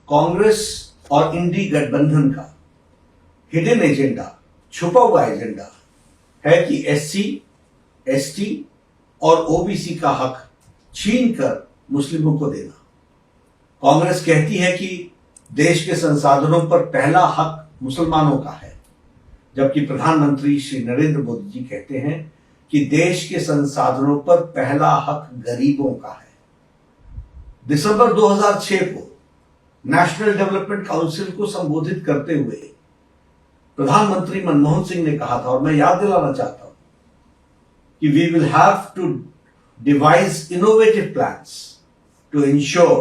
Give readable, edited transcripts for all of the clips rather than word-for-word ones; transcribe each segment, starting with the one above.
कांग्रेस और इंडी गठबंधन का हिडन एजेंडा, छुपा हुआ एजेंडा है कि एससी, एसटी और ओबीसी का हक छीनकर मुस्लिमों को देना। कांग्रेस कहती है कि देश के संसाधनों पर पहला हक मुसलमानों का है, जबकि प्रधानमंत्री श्री नरेंद्र मोदी जी कहते हैं कि देश के संसाधनों पर पहला हक गरीबों का है। दिसंबर 2006 को नेशनल डेवलपमेंट काउंसिल को संबोधित करते हुए प्रधानमंत्री मनमोहन सिंह ने कहा था, और मैं याद दिलाना चाहता हूं कि we will have to devise innovative plans to ensure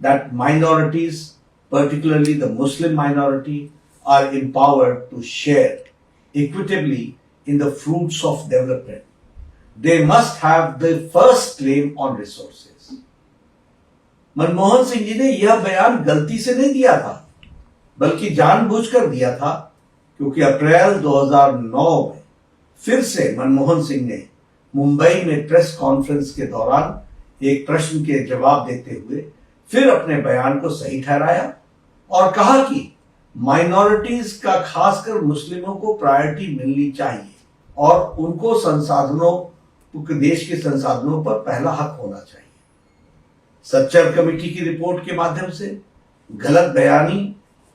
that minorities, particularly the Muslim minority, are empowered to share equitably in the fruits of development. They must have the first claim on resources. Manmohan Singh ji ने यह बयान गलती से नहीं दिया था, बल्कि जानबूझकर दिया था, क्योंकि अप्रैल 2009 में फिर से मनमोहन सिंह ने मुंबई में प्रेस कॉन्फ्रेंस के दौरान एक प्रश्न के जवाब देते हुए फिर अपने बयान को सही ठहराया और कहा कि माइनॉरिटीज का, खासकर मुस्लिमों को प्रायोरिटी मिलनी चाहिए और उनको संसाधनों, देश के संसाधनों पर पहला हक होना चाहिए। सच्चर कमेटी की रिपोर्ट के माध्यम से गलत बयानी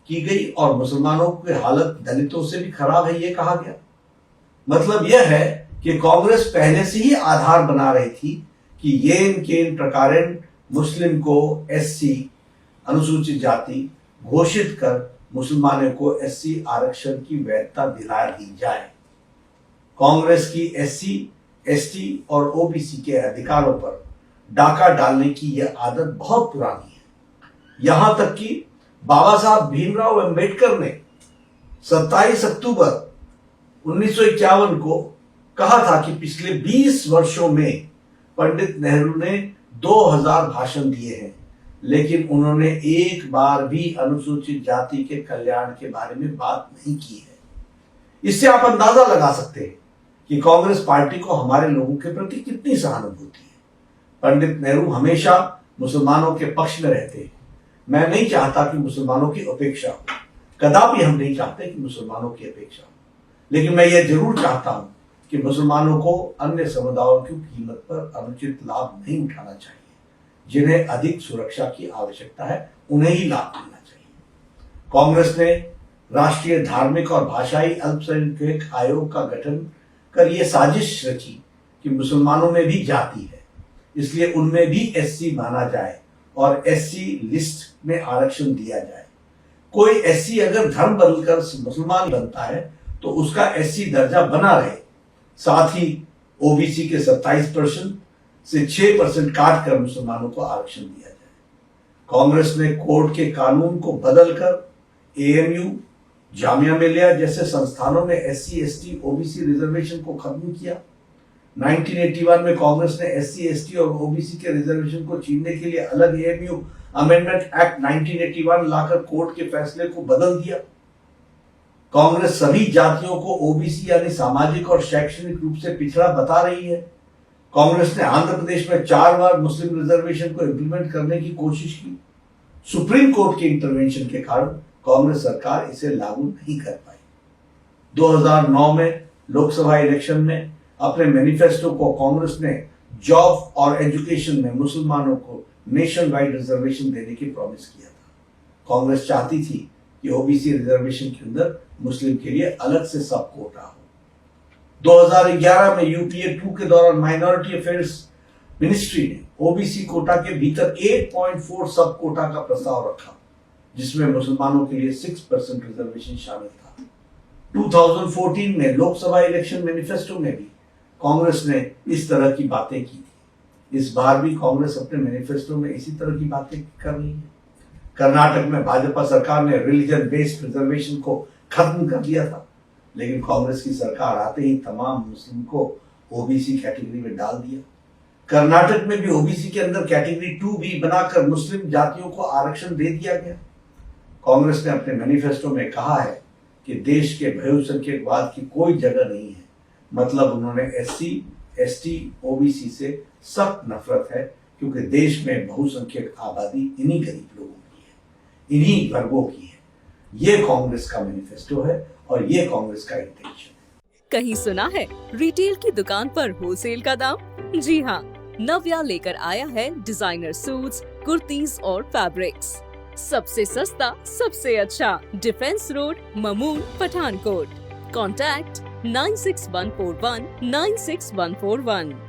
की गई और मुसलमानों की हालत दलितों से भी खराब है, यह कहा गया। मतलब यह है कि कांग्रेस पहले से ही आधार बना रही थी कि येन केन प्रकारेण मुस्लिम को एससी, अनुसूचित जाति घोषित कर मुसलमानों को एससी आरक्षण की वैधता दिला दी जाए। कांग्रेस की एससी, एसटी और ओबीसी के अधिकारों पर डाका डालने की यह आदत बहुत पुरानी है। यहां तक कि बाबा साहब भीमराव अंबेडकर ने 27 अक्टूबर 1951 को कहा था कि पिछले 20 वर्षों में पंडित नेहरू ने 2000 भाषण दिए हैं, लेकिन उन्होंने एक बार भी अनुसूचित जाति के कल्याण के बारे में बात नहीं की है। इससे आप अंदाजा लगा सकते हैं कि कांग्रेस पार्टी को हमारे लोगों के प्रति कितनी सहानुभूति है। पंडित नेहरू हमेशा मुसलमानों के पक्ष में रहते हैं। मैं नहीं चाहता कि मुसलमानों की उपेक्षा हो, कदापि हम नहीं चाहते कि मुसलमानों की अपेक्षा हो, लेकिन मैं यह जरूर चाहता हूं कि मुसलमानों को अन्य समुदायों की कीमत पर अनुचित लाभ नहीं उठाना चाहिए। जिन्हें अधिक सुरक्षा की आवश्यकता है, उन्हें ही लाभ मिलना चाहिए। कांग्रेस ने राष्ट्रीय धार्मिक और भाषाई अल्पसंख्यक आयोग का गठन कर यह साजिश रची कि मुसलमानों में भी जाति है, इसलिए उनमें भी एससी माना जाए और एससी लिस्ट में आरक्षण दिया जाए। कोई एससी अगर धर्म बदलकर मुसलमान बनता है तो उसका एससी दर्जा बना रहे। साथ ही ओबीसी के 27% से 6% काट कर मुसलमानों को आरक्षण दिया जाए। कांग्रेस ने कोर्ट के कानून को बदलकर एएमयू, जामिया मिलिया जैसे संस्थानों में एससी, एसटी, ओबीसी रिजर्वेशन को खत्म किया। 1981 में कांग्रेस ने एससी, एसटी और ओबीसी के रिजर्वेशन को छीनने के लिए अलग एएमयू अमेंडमेंट एक्ट 1981 लाकर कोर्ट के फैसले को बदल दिया। कांग्रेस सभी जातियों को ओबीसी यानी सामाजिक और शैक्षणिक रूप से पिछड़ा बता रही है। कांग्रेस ने आंध्र प्रदेश में 4 बार मुस्लिम रिजर्वेशन को इंप्लीमेंट करने की कोशिश की। सुप्रीम कोर्ट के इंटरवेंशन के कारण कांग्रेस सरकार इसे लागू नहीं कर पाई। 2009 में लोकसभा इलेक्शन में अपने मैनिफेस्टो को कांग्रेस ने जॉब और एजुकेशन में मुसलमानों को नेशन वाइड रिजर्वेशन देने की प्रॉमिस किया था। कांग्रेस चाहती थी कि ओबीसी रिजर्वेशन के अंदर मुस्लिम के लिए अलग से सब कोटा हो। 2011 में यूपीए 2 के दौरान माइनॉरिटी अफेयर्स मिनिस्ट्री ने ओबीसी कोटा के भीतर 8.4 सब कोटा का प्रस्ताव रखा, जिसमें मुसलमानों के लिए 6% रिजर्वेशन शामिल था। 2014 में लोकसभा इलेक्शन मैनिफेस्टो में भी कांग्रेस ने इस तरह की बातें की थी। इस बार भी कांग्रेस अपने मैनिफेस्टो में इसी तरह की बातें कर रही है। कर्नाटक में भाजपा सरकार ने रिलीजन बेस्ड रिजर्वेशन को खत्म कर दिया था, लेकिन कांग्रेस की सरकार आते ही तमाम मुस्लिम को ओबीसी कैटेगरी में डाल दिया। कर्नाटक में भी ओबीसी के अंदर कैटेगरी 2 भी बनाकर मुस्लिम जातियों को आरक्षण दे दिया गया। कांग्रेस ने अपने मैनिफेस्टो में कहा है कि देश के बहुसंख्यकवाद की कोई जगह नहीं है। मतलब उन्होंने एससी, एसटी, ओबीसी से सख्त नफरत है, क्योंकि देश में बहुसंख्यक आबादी इन्हीं गरीब लोगों की इन्हीं वर्गों की है। ये कांग्रेस का मैनिफेस्टो है और ये कांग्रेस का इंटेंशन है। कहीं सुना है रिटेल की दुकान पर होलसेल का दाम? जी हाँ, नव्या लेकर आया है डिजाइनर सूट्स, कुर्तीज और फैब्रिक्स। सबसे सस्ता, सबसे अच्छा, defence road, Mamun, Pathankot. Contact 9614196141।